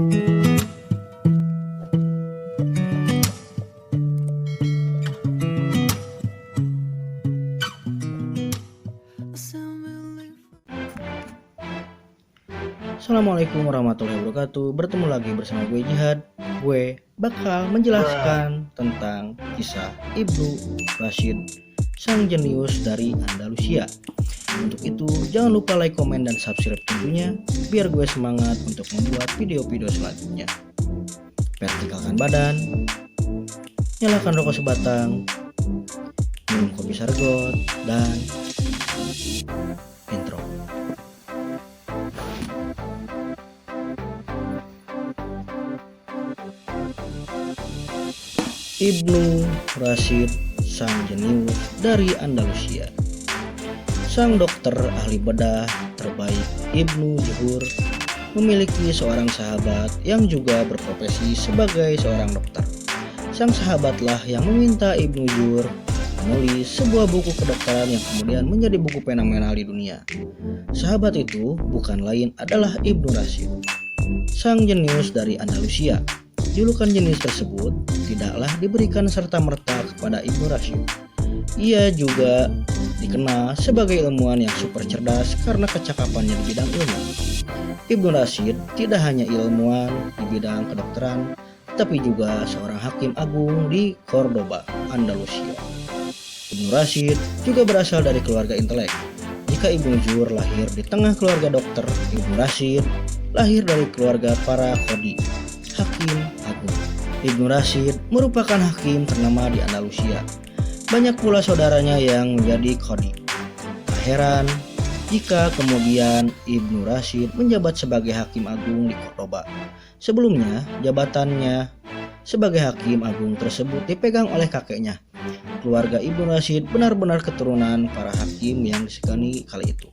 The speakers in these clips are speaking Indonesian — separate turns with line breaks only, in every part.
Assalamualaikum warahmatullahi wabarakatuh. Bertemu lagi bersama gue Jihad. Gue bakal menjelaskan tentang kisah Ibnu Rashid, sang jenius dari Andalusia. Untuk itu jangan lupa like, komen, dan subscribe tentunya, biar gue semangat untuk membuat video-video selanjutnya. Vertikalkan badan, nyalakan rokok sebatang, minum kopi Sargot, dan intro. Ibnu Rashid, sang jenius dari Andalusia. Sang dokter ahli bedah terbaik Ibnu Juhur memiliki seorang sahabat yang juga berprofesi sebagai seorang dokter. Sang sahabatlah yang meminta Ibnu Juhur menulis sebuah buku kedokteran yang kemudian menjadi buku fenomenal di dunia. Sahabat itu bukan lain adalah Ibnu Rashid, sang jenius dari Andalusia. Julukan jenius tersebut tidaklah diberikan serta-merta kepada Ibnu Rashid. Ia juga dikenal sebagai ilmuwan yang super cerdas karena kecakapannya di bidang ilmu. Ibnu Rashid tidak hanya ilmuwan di bidang kedokteran, tapi juga seorang hakim agung di Cordoba, Andalusia. Ibnu Rashid juga berasal dari keluarga intelek. Jika Ibnu Juhur lahir di tengah keluarga dokter, Ibnu Rashid lahir dari keluarga para qadhi, hakim agung. Ibnu Rashid merupakan hakim ternama di Andalusia. Banyak pula saudaranya yang menjadi qadhi. Tak heran jika kemudian Ibnu Rashid menjabat sebagai hakim agung di Cordoba. Sebelumnya, jabatannya sebagai hakim agung tersebut dipegang oleh kakeknya. Keluarga Ibnu Rashid benar-benar keturunan para hakim yang disegani kala itu.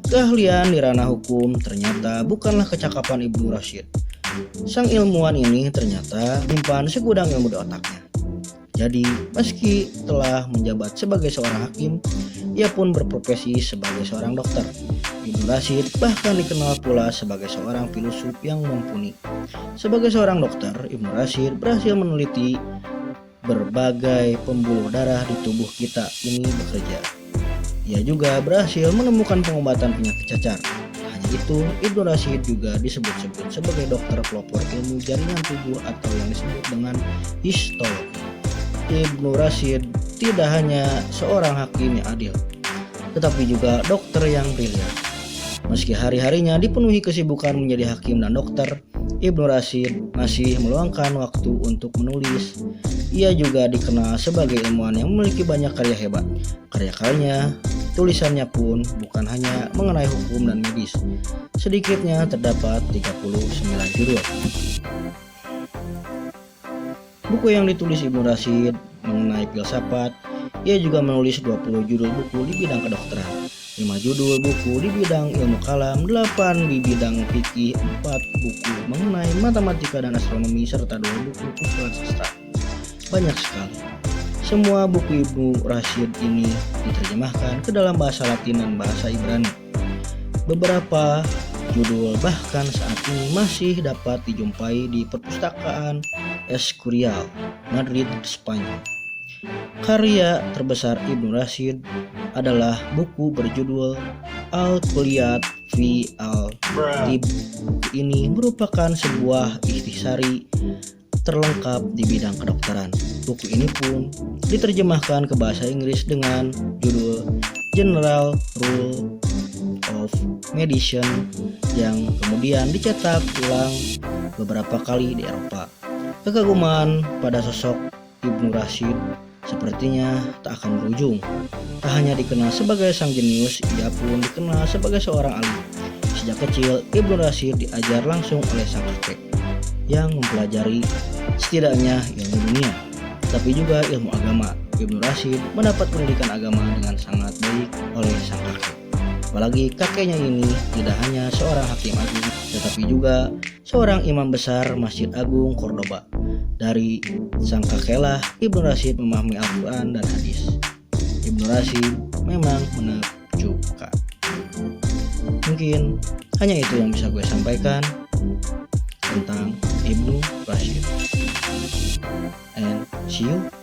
Keahlian di ranah hukum ternyata bukanlah kecakapan Ibnu Rashid. Sang ilmuwan ini ternyata menyimpan segudang ilmu di otaknya. Jadi, meski telah menjabat sebagai seorang hakim, ia pun berprofesi sebagai seorang dokter. Ibnu Rashid bahkan dikenal pula sebagai seorang filsuf yang mumpuni. Sebagai seorang dokter, Ibnu Rashid berhasil meneliti berbagai pembuluh darah di tubuh kita ini bekerja. Ia juga berhasil menemukan pengobatan penyakit cacar. Itu, Ibnu Rashid juga disebut-sebut sebagai dokter pelopor ilmu jaringan tubuh atau yang disebut dengan histologi. Ibnu Rashid tidak hanya seorang hakim yang adil, tetapi juga dokter yang brilian. Meski hari-harinya dipenuhi kesibukan menjadi hakim dan dokter, Ibnu Rashid masih meluangkan waktu untuk menulis. Ia juga dikenal sebagai ilmuwan yang memiliki banyak karya hebat. Karya-karyanya, tulisannya pun bukan hanya mengenai hukum dan medis. Sedikitnya terdapat 39 judul. Buku yang ditulis Ibnu Rashid mengenai filsafat. Ia juga menulis 20 judul buku di bidang kedokteran, 5 judul buku di bidang ilmu kalam, 8 di bidang fikih, 4 buku mengenai matematika dan astronomi, serta 2 buku kumpulan sastra. Banyak sekali. Semua buku Ibnu Rashid ini diterjemahkan ke dalam bahasa Latin dan bahasa Ibrani. Beberapa judul bahkan saat ini masih dapat dijumpai di perpustakaan Escurial, Madrid, Spanyol. Karya terbesar Ibnu Rashid adalah buku berjudul Al-Kulliyat fi Al-Tib. Buku ini merupakan sebuah ikhtisari terlengkap di bidang kedokteran. Buku ini pun diterjemahkan ke bahasa Inggris dengan judul General Rule of Medicine yang kemudian dicetak ulang beberapa kali di Eropa. Kekaguman pada sosok Ibnu Rashid sepertinya tak akan berujung. Tak hanya dikenal sebagai sang jenius, ia pun dikenal sebagai seorang alim. Sejak kecil, Ibnu Rashid diajar langsung oleh sang kakek yang mempelajari setidaknya ilmu dunia, tapi juga ilmu agama. Ibnu Rashid mendapat pendidikan agama dengan sangat baik oleh sang kakek. Apalagi kakeknya ini tidak hanya seorang hakim agung, tetapi juga seorang imam besar Masjid Agung Cordoba. Dari sang kakeklah Ibnu Rashid memahami Al-Quran dan hadis. Ibnu Rashid memang menakjubkan. Mungkin hanya itu yang bisa gue sampaikan. tentang Ibnu Rashid. And see you